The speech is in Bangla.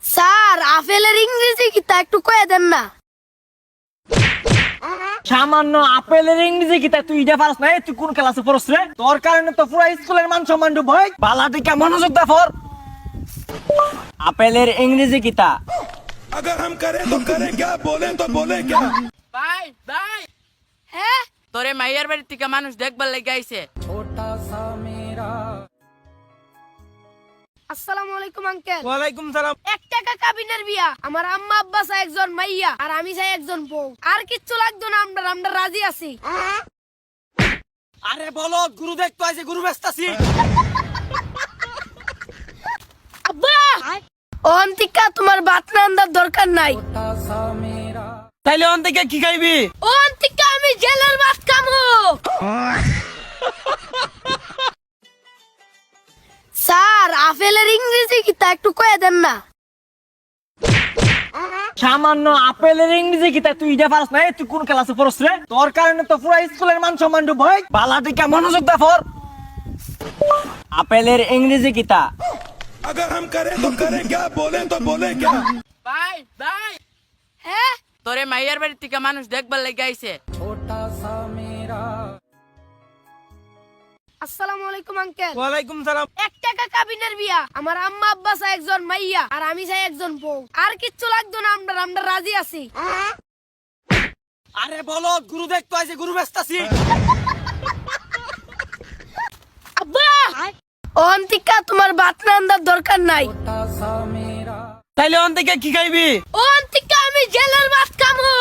স্যার আপেলের ইংরেজি কি তা একটু কয়ে দেন না। সামান্য আপেলের ইংরেজি কি তা তুই এটা পারস না? তুই কোন ক্লাসে পড়ছ রে? তোর কারণে তো পুরো স্কুলের মান সম্মান ডুব ভাই। বালাটিকা মনোযোগ দা ফর। আপেলের ইংরেজি কি তা? अगर हम करें तो करें क्या, बोले तो बोले क्या। ভাই ভাই হ্যাঁ তোরে মাইয়ার বাড়ির থেকে মানুষ দেখবার লেগে আইছে। আসসালামু আলাইকুম আঙ্কেল। ওয়ালাইকুম সালাম। 1 টাকা কাবিনের বিয়া, আমার আম্মা আব্বা চাই একজন মাইয়া আর আমি চাই একজন বউ, আর কিচ্ছু লাগতো না, আমরা রাজি আছি। আরে বলো, গুরু দেখতে আইছে, গুরু ব্যস্তাছি। আব্বা অন্তিকা তোমার ভাত রান্নার দরকার নাই। তাইলে অন থেকে কি খাইবি? অন্তিকা আমি জেলের ভাত খামু। স্যার আপেলের ইংরেজি কি তা একটু কয়ে দেন না। সামান্য আপেলের ইংরেজি কি তা তুই এটা পারস না? তুই কোন ক্লাসে পড়ছ রে? তোর কারণে তো পুরো স্কুলের মান সম্মান ডুব ভাই। বালাটিকা মনোযোগ দা ফর। আপেলের ইংরেজি কি তা? अगर हम करें तो करें क्या, बोले तो बोले क्या। ভাই ভাই হ্যাঁ তোরে মাইয়ার বাড়ির থেকে মানুষ দেখবার লেগে আইছে। আসসালামু আলাইকুম আঙ্কেল। ওয়ালাইকুম সালাম। 1 টাকা কাবিনের বিয়া, আমার আম্মা আব্বা চাই একজন মাইয়া আর আমি চাই একজন বউ, আর কিচ্ছু লাগতো না, আমরা রাজি আছি। আরে বলো, গুরু দেখতে আইছে, গুরু ব্যস্তাছি। আব্বা অন্তিকা তোমার ভাত রান্নার দরকার নাই। তাইলে অন থেকে কি খাইবি? অন্তিকা আমি জেলের ভাত খামু।